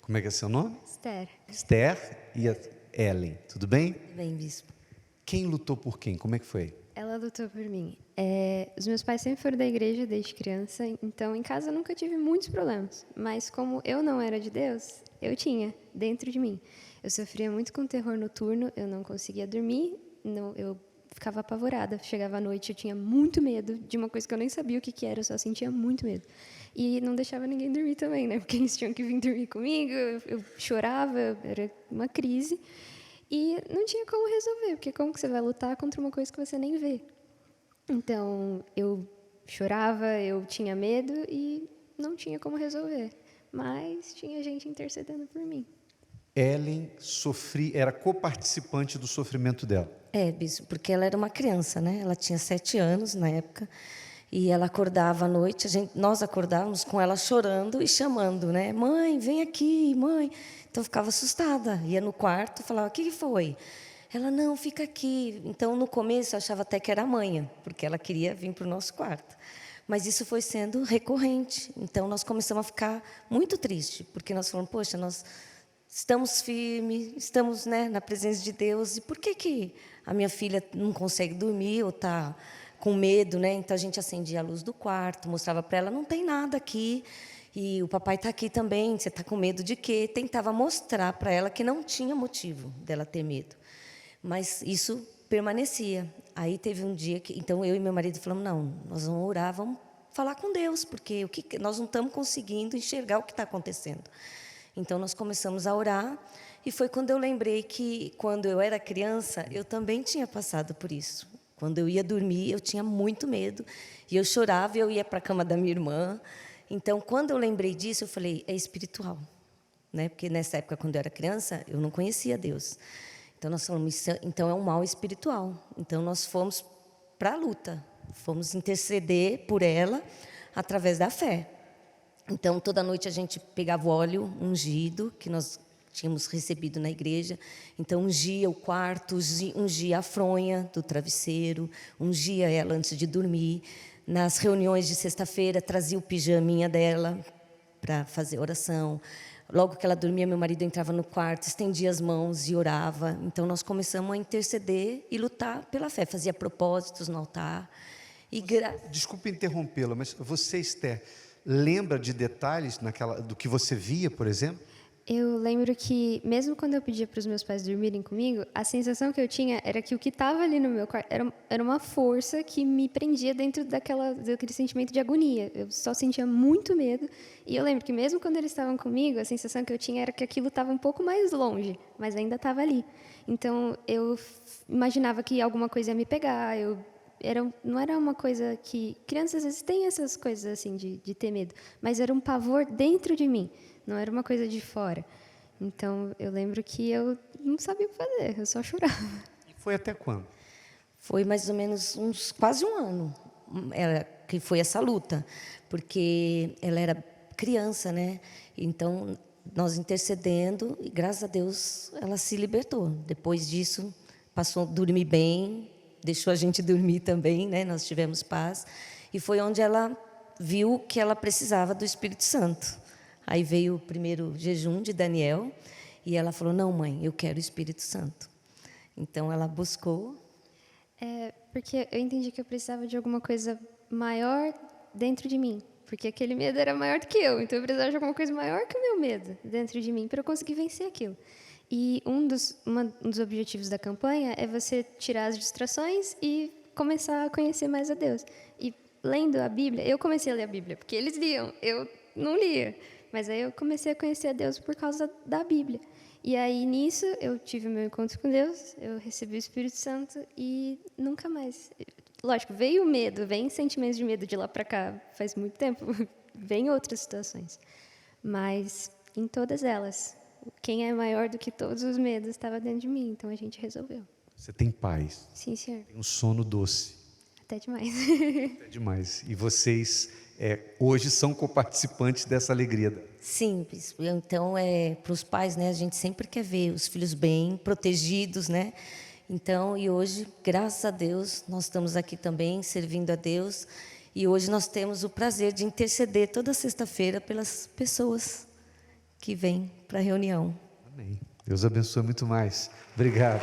Como é que é seu nome? Esther. Esther e a Ellen. Tudo bem? Bem, bispo. Quem lutou por quem? Como é que foi? Ela lutou por mim. Os meus pais sempre foram da igreja desde criança, então em casa eu nunca tive muitos problemas. Mas como eu não era de Deus, eu tinha dentro de mim. Eu sofria muito com terror noturno, eu não conseguia dormir, eu ficava apavorada. Chegava à noite, eu tinha muito medo de uma coisa que eu nem sabia o que era, eu só sentia muito medo. E não deixava ninguém dormir também, né? Porque eles tinham que vir dormir comigo, eu chorava, era uma crise. E não tinha como resolver, porque como que você vai lutar contra uma coisa que você nem vê? Então, eu chorava, eu tinha medo e não tinha como resolver. Mas tinha gente intercedendo por mim. Ellen era coparticipante do sofrimento dela. Bispo, porque ela era uma criança, né? Ela tinha 7 anos na época. E ela acordava à noite, nós acordávamos com ela chorando e chamando, né? Mãe, vem aqui, mãe. Então eu ficava assustada. Ia no quarto, falava, o que foi? Ela, não, fica aqui. Então, no começo, eu achava até que era a mãe, porque ela queria vir para o nosso quarto. Mas isso foi sendo recorrente. Então, nós começamos a ficar muito tristes, porque nós falamos, poxa, nós estamos firmes, estamos, né, na presença de Deus. E por que a minha filha não consegue dormir ou está com medo, né? Então a gente acendia a luz do quarto, mostrava para ela, não tem nada aqui, e o papai está aqui também, você está com medo de quê? Tentava mostrar para ela que não tinha motivo dela ter medo, mas isso permanecia. Aí teve um dia que, então eu e meu marido falamos, não, nós vamos orar, vamos falar com Deus, porque nós não estamos conseguindo enxergar o que está acontecendo. Então nós começamos a orar, e foi quando eu lembrei que quando eu era criança, eu também tinha passado por isso. Quando eu ia dormir, eu tinha muito medo. E eu chorava e eu ia para a cama da minha irmã. Então, quando eu lembrei disso, eu falei, é espiritual. Né? Porque nessa época, quando eu era criança, eu não conhecia Deus. Então, nós falamos, então é um mal espiritual. Então, nós fomos para a luta. Fomos interceder por ela através da fé. Então, toda noite a gente pegava o óleo ungido, que nós tínhamos recebido na igreja. Então, ungia o quarto, ungia a fronha do travesseiro, ungia ela antes de dormir. Nas reuniões de sexta-feira, trazia o pijaminha dela para fazer oração. Logo que ela dormia, meu marido entrava no quarto, estendia as mãos e orava. Então, nós começamos a interceder e lutar pela fé. Fazia propósitos no altar. Desculpe interrompê-la, mas você, Esther, lembra de detalhes do que você via, por exemplo? Eu lembro que, mesmo quando eu pedia para os meus pais dormirem comigo, a sensação que eu tinha era que o que estava ali no meu quarto era uma força que me prendia dentro daquele sentimento de agonia. Eu só sentia muito medo. E eu lembro que, mesmo quando eles estavam comigo, a sensação que eu tinha era que aquilo estava um pouco mais longe, mas ainda estava ali. Então, eu imaginava que alguma coisa ia me pegar. Não era uma coisa que... Crianças, às vezes, têm essas coisas assim de ter medo, mas era um pavor dentro de mim. Não era uma coisa de fora. Então, eu lembro que eu não sabia o que fazer, eu só chorava. E foi até quando? Foi mais ou menos quase um ano que foi essa luta, porque ela era criança, né? Então, nós intercedendo, e graças a Deus ela se libertou. Depois disso, passou a dormir bem, deixou a gente dormir também, né? Nós tivemos paz. E foi onde ela viu que ela precisava do Espírito Santo. Aí veio o primeiro jejum de Daniel e ela falou, não, mãe, eu quero o Espírito Santo. Então, ela buscou. Porque eu entendi que eu precisava de alguma coisa maior dentro de mim. Porque aquele medo era maior do que eu. Então, eu precisava de alguma coisa maior que o meu medo dentro de mim para eu conseguir vencer aquilo. E um dos objetivos da campanha é você tirar as distrações e começar a conhecer mais a Deus. E lendo a Bíblia, eu comecei a ler a Bíblia, porque eles liam, eu não lia. Mas aí eu comecei a conhecer a Deus por causa da Bíblia. E aí, nisso, eu tive o meu encontro com Deus, eu recebi o Espírito Santo e nunca mais... Lógico, veio o medo, vem sentimentos de medo de lá para cá, faz muito tempo, vem outras situações. Mas, em todas elas, quem é maior do que todos os medos estava dentro de mim, então a gente resolveu. Você tem paz. Sim, senhor. Tem um sono doce. Até demais. Até demais. E vocês... hoje são coparticipantes dessa alegria. Sim, então para os pais, né, a gente sempre quer ver os filhos bem, protegidos, né? Então, e hoje, graças a Deus, nós estamos aqui também servindo a Deus, e hoje nós temos o prazer de interceder toda sexta-feira pelas pessoas que vem para a reunião. Amém. Deus abençoe muito mais. Obrigado.